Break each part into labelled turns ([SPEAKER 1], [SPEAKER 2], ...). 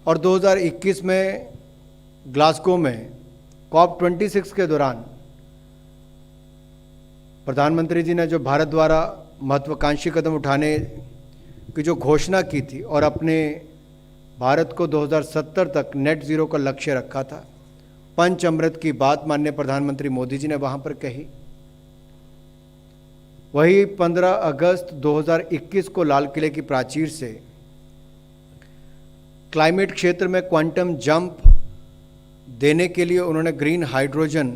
[SPEAKER 1] और 2021 में ग्लासगो में COP26 के दौरान प्रधानमंत्री जी ने जो भारत द्वारा महत्वाकांक्षी कदम उठाने की जो घोषणा की थी और अपने भारत को 2070 तक नेट ज़ीरो का लक्ष्य रखा था, पंच अमृत की बात माननीय प्रधानमंत्री मोदी जी ने वहाँ पर कही। वही 15 अगस्त 2021 को लाल किले की प्राचीर से क्लाइमेट क्षेत्र में क्वांटम जंप देने के लिए उन्होंने ग्रीन हाइड्रोजन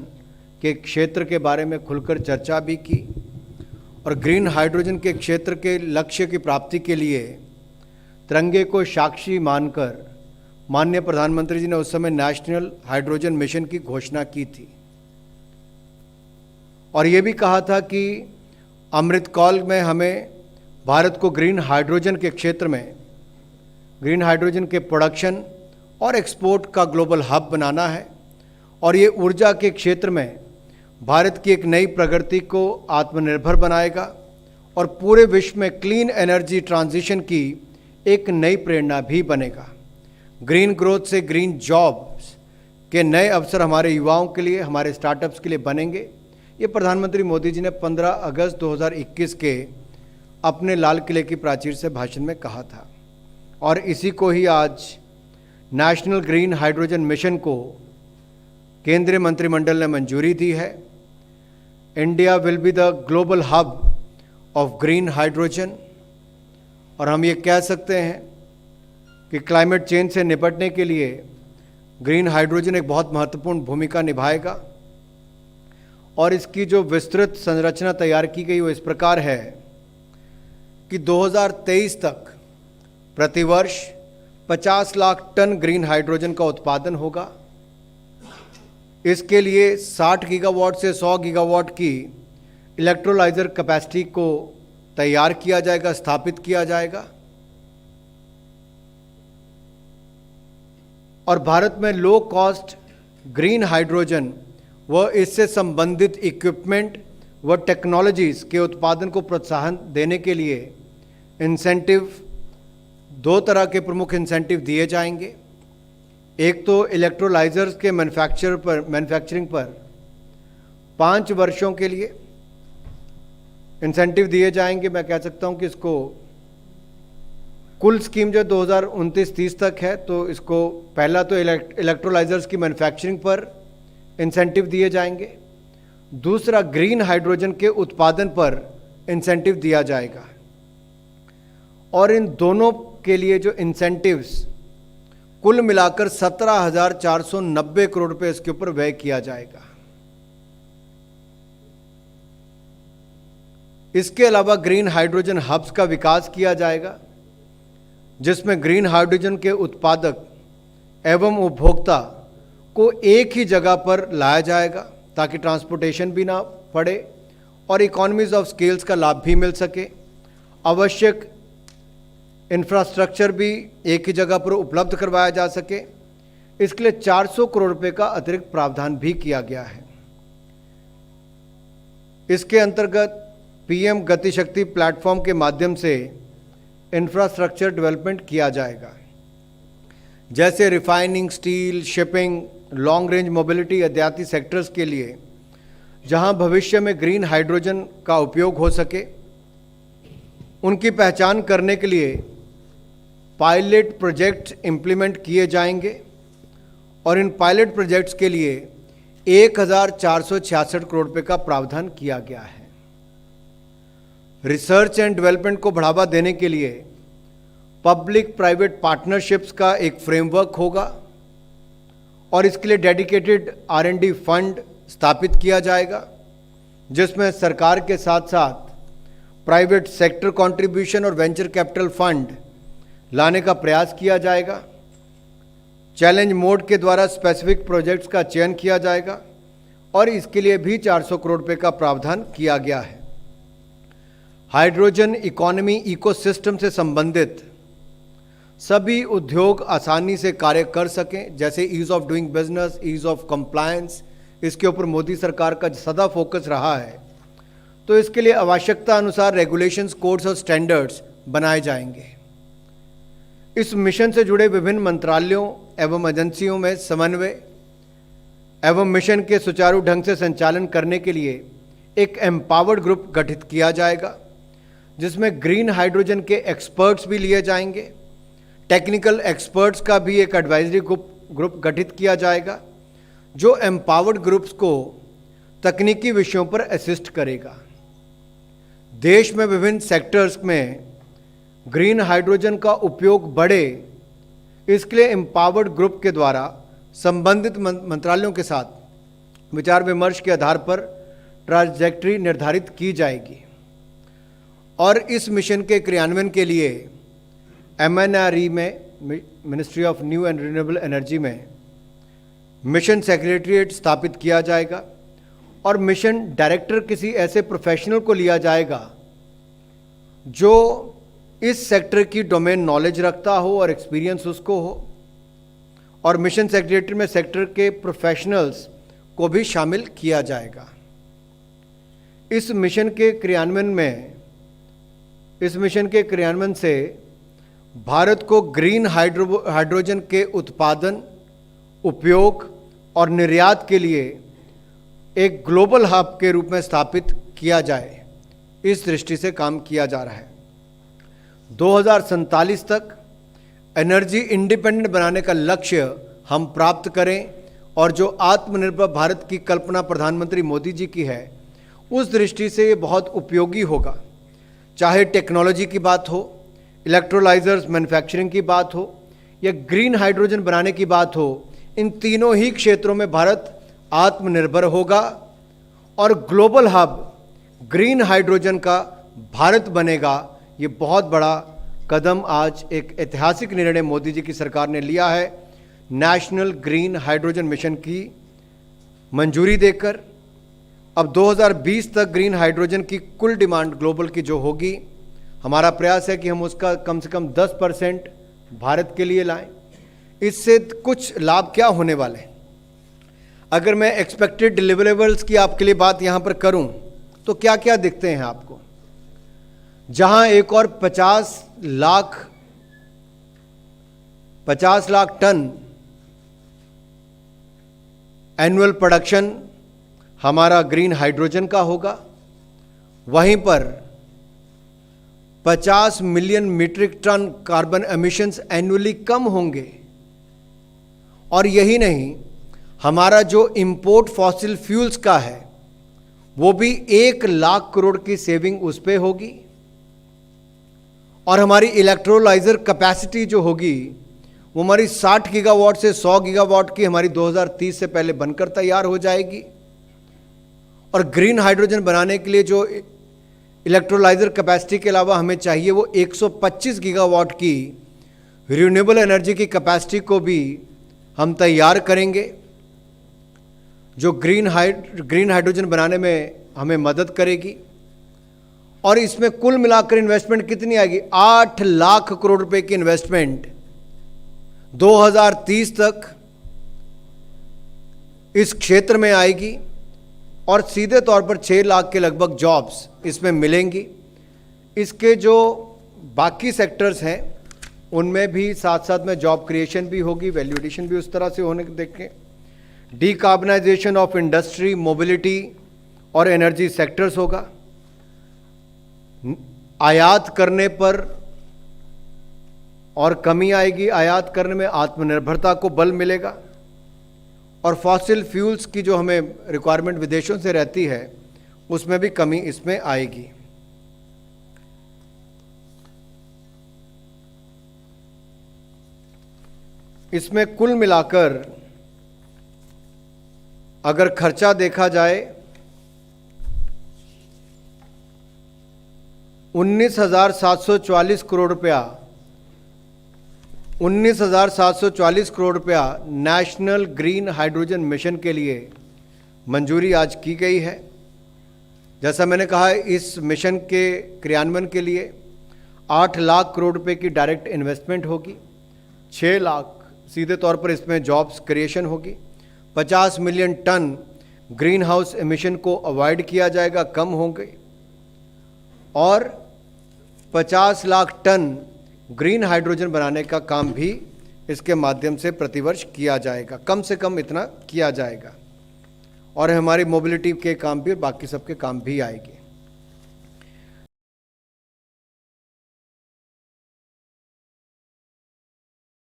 [SPEAKER 1] के क्षेत्र के बारे में खुलकर चर्चा भी की और ग्रीन हाइड्रोजन के क्षेत्र के लक्ष्य की प्राप्ति के लिए तिरंगे को साक्षी मानकर माननीय प्रधानमंत्री जी ने उस समय नेशनल हाइड्रोजन मिशन की घोषणा की थी और ये भी कहा था कि अमृतकाल में हमें भारत को ग्रीन हाइड्रोजन के क्षेत्र में ग्रीन हाइड्रोजन के प्रोडक्शन और एक्सपोर्ट का ग्लोबल हब बनाना है और ये ऊर्जा के क्षेत्र में भारत की एक नई प्रगति को आत्मनिर्भर बनाएगा और पूरे विश्व में क्लीन एनर्जी ट्रांजिशन की एक नई प्रेरणा भी बनेगा। ग्रीन ग्रोथ से ग्रीन जॉब्स के नए अवसर हमारे युवाओं के लिए, हमारे स्टार्टअप्स के लिए बनेंगे। ये प्रधानमंत्री मोदी जी ने 15 अगस्त 2021 के अपने लाल किले की प्राचीर से भाषण में कहा था और इसी को ही आज नेशनल ग्रीन हाइड्रोजन मिशन को केंद्रीय मंत्रिमंडल ने मंजूरी दी है। India will be the global hub of green hydrogen और हम ये कह सकते हैं कि क्लाइमेट चेंज से निपटने के लिए ग्रीन हाइड्रोजन एक बहुत महत्वपूर्ण भूमिका निभाएगा और इसकी जो विस्तृत संरचना तैयार की गई वो इस प्रकार है कि 2023 तक प्रतिवर्ष 50 लाख टन ग्रीन हाइड्रोजन का उत्पादन होगा। इसके लिए 60 गीगावाट से 100 गीगावाट की इलेक्ट्रोलाइजर कैपेसिटी को तैयार किया जाएगा, स्थापित किया जाएगा और भारत में लो कॉस्ट ग्रीन हाइड्रोजन व इससे संबंधित इक्विपमेंट व टेक्नोलॉजीज़ के उत्पादन को प्रोत्साहन देने के लिए इंसेंटिव, दो तरह के प्रमुख इंसेंटिव दिए जाएंगे। एक तो इलेक्ट्रोलाइजर्स के मैन्युफैक्चरिंग पर 5 वर्षों के लिए इंसेंटिव दिए जाएंगे। मैं कह सकता हूं कि इसको कुल स्कीम जो 2029-30 तक है, तो इसको पहला तो इलेक्ट्रोलाइजर्स की मैन्युफैक्चरिंग पर इंसेंटिव दिए जाएंगे, दूसरा ग्रीन हाइड्रोजन के उत्पादन पर इंसेंटिव दिया जाएगा और इन दोनों के लिए जो इंसेंटिव्स कुल मिलाकर 17,490 करोड़ रुपए इसके ऊपर व्यय किया जाएगा। इसके अलावा ग्रीन हाइड्रोजन हब्स का विकास किया जाएगा जिसमें ग्रीन हाइड्रोजन के उत्पादक एवं उपभोक्ता को एक ही जगह पर लाया जाएगा ताकि ट्रांसपोर्टेशन भी ना पड़े और इकोनॉमीज ऑफ स्केल्स का लाभ भी मिल सके। आवश्यक इंफ्रास्ट्रक्चर भी एक ही जगह पर उपलब्ध करवाया जा सके। इसके लिए 400 करोड़ रुपए का अतिरिक्त प्रावधान भी किया गया है। इसके अंतर्गत पीएम गति शक्ति प्लेटफॉर्म के माध्यम से इंफ्रास्ट्रक्चर डेवलपमेंट किया जाएगा, जैसे refining, steel, shipping, long range mobility इत्यादि सेक्टर्स के लिए जहां भविष्य में ग्रीन हाइड्रोजन का उपयोग हो सके, उनकी पहचान करने के लिए पायलट प्रोजेक्ट इंप्लीमेंट किए जाएंगे और इन पायलट प्रोजेक्ट्स के लिए 1,466 करोड़ रुपए का प्रावधान किया गया है। रिसर्च एंड डेवलपमेंट को बढ़ावा देने के लिए पब्लिक प्राइवेट पार्टनरशिप्स का एक फ्रेमवर्क होगा और इसके लिए डेडिकेटेड R&D फंड स्थापित किया जाएगा जिसमें सरकार के साथ साथ प्राइवेट सेक्टर कंट्रीब्यूशन और वेंचर कैपिटल फंड लाने का प्रयास किया जाएगा। चैलेंज मोड के द्वारा स्पेसिफिक प्रोजेक्ट्स का चयन किया जाएगा और इसके लिए भी 400 करोड़ रुपए का प्रावधान किया गया है। हाइड्रोजन इकोनॉमी इकोसिस्टम से संबंधित सभी उद्योग आसानी से कार्य कर सकें, जैसे ease of doing business, ease of compliance, इसके ऊपर मोदी सरकार का सदा फोकस रहा है। तो इसके लिए आवश्यकता अनुसार रेगुलेशंस, कोड्स और स्टैंडर्ड्स बनाए जाएंगे। इस मिशन से जुड़े विभिन्न मंत्रालयों एवं एजेंसियों में समन्वय एवं मिशन के सुचारू ढंग से संचालन करने के लिए एक एम्पावर्ड ग्रुप गठित किया जाएगा, जिसमें ग्रीन हाइड्रोजन के एक्सपर्ट्स भी लिए जाएंगे। टेक्निकल एक्सपर्ट्स का भी एक एडवाइजरी ग्रुप गठित किया जाएगा, जो एम्पावर्ड ग्रुप्स को तकनीकी विषयों पर असिस्ट करेगा। देश में विभिन्न सेक्टर्स में ग्रीन हाइड्रोजन का उपयोग बढ़े, इसके लिए एम्पावर्ड ग्रुप के द्वारा संबंधित मंत्रालयों के साथ विचार विमर्श के आधार पर ट्रांजैक्टरी निर्धारित की जाएगी और इस मिशन के क्रियान्वयन के लिए MNRE में, ministry of new and renewable energy में मिशन सेक्रेटरीट स्थापित किया जाएगा और मिशन डायरेक्टर किसी ऐसे प्रोफेशनल को लिया जाएगा जो इस सेक्टर की डोमेन नॉलेज रखता हो और एक्सपीरियंस उसको हो, और मिशन सेक्रेटरी में सेक्टर के प्रोफेशनल्स को भी शामिल किया जाएगा। इस मिशन के क्रियान्वयन से भारत को ग्रीन हाइड्रोजन के उत्पादन, उपयोग और निर्यात के लिए एक ग्लोबल हब के रूप में स्थापित किया जाए, इस दृष्टि से काम किया जा रहा है। 2047 तक एनर्जी इंडिपेंडेंट बनाने का लक्ष्य हम प्राप्त करें और जो आत्मनिर्भर भारत की कल्पना प्रधानमंत्री मोदी जी की है, उस दृष्टि से ये बहुत उपयोगी होगा। चाहे टेक्नोलॉजी की बात हो, इलेक्ट्रोलाइजर्स मैन्युफैक्चरिंग की बात हो या ग्रीन हाइड्रोजन बनाने की बात हो, इन तीनों ही क्षेत्रों में भारत आत्मनिर्भर होगा और ग्लोबल हब ग्रीन हाइड्रोजन का भारत बनेगा। ये बहुत बड़ा कदम आज एक ऐतिहासिक निर्णय मोदी जी की सरकार ने लिया है, नेशनल ग्रीन हाइड्रोजन मिशन की मंजूरी देकर। अब 2020 तक ग्रीन हाइड्रोजन की कुल डिमांड ग्लोबल की जो होगी, हमारा प्रयास है कि हम उसका कम से कम 10% भारत के लिए लाएं। इससे कुछ लाभ क्या होने वाले हैं, अगर मैं एक्सपेक्टेड डिलीवरेबल्स की आपके लिए बात यहाँ पर करूँ तो क्या क्या दिखते हैं आपको। जहाँ एक और 50 लाख टन एनुअल प्रोडक्शन हमारा ग्रीन हाइड्रोजन का होगा, वहीं पर 50 million metric ton carbon emissions annually कम होंगे। और यही नहीं, हमारा जो इंपोर्ट फॉसिल फ्यूल्स का है वो भी 1 लाख करोड़ की सेविंग उस पे होगी। और हमारी इलेक्ट्रोलाइजर कैपेसिटी जो होगी वो हमारी 60 गीगावाट से 100 गीगावाट की हमारी 2030 से पहले बनकर तैयार हो जाएगी। और ग्रीन हाइड्रोजन बनाने के लिए जो इलेक्ट्रोलाइजर कैपेसिटी के अलावा हमें चाहिए वो 125 गीगावाट की रिन्यूएबल एनर्जी की कैपेसिटी को भी हम तैयार करेंगे, जो ग्रीन हाइड्रोजन बनाने में हमें मदद करेगी। और इसमें कुल मिलाकर इन्वेस्टमेंट कितनी आएगी? 8 लाख करोड़ रुपए की इन्वेस्टमेंट 2030 तक इस क्षेत्र में आएगी और सीधे तौर पर 6 लाख के लगभग जॉब्स इसमें मिलेंगी। इसके जो बाकी सेक्टर्स हैं उनमें भी साथ साथ में जॉब क्रिएशन भी होगी, वैल्यू एडिशन भी उस तरह से होने देखें। डीकार्बनाइजेशन ऑफ इंडस्ट्री, मोबिलिटी और एनर्जी सेक्टर्स होगा। आयात करने पर और कमी आएगी, आयात करने में आत्मनिर्भरता को बल मिलेगा। और फॉसिल फ्यूल्स की जो हमें रिक्वायरमेंट विदेशों से रहती है उसमें भी कमी इसमें आएगी। इसमें कुल मिलाकर अगर खर्चा देखा जाए 19,744 करोड़ रुपया, 19,744 करोड़ रुपया नेशनल ग्रीन हाइड्रोजन मिशन के लिए मंजूरी आज की गई है। जैसा मैंने कहा, इस मिशन के क्रियान्वयन के लिए 8 लाख करोड़ रुपए की डायरेक्ट इन्वेस्टमेंट होगी, 6 लाख सीधे तौर पर इसमें जॉब्स क्रिएशन होगी, 50 million ton green house emission को अवॉइड किया जाएगा, कम होंगे, और 50 लाख टन ग्रीन हाइड्रोजन बनाने का काम भी इसके माध्यम से प्रतिवर्ष किया जाएगा, कम से कम इतना किया जाएगा, और हमारी मोबिलिटी के काम भी, बाकी सबके काम भी आएगी।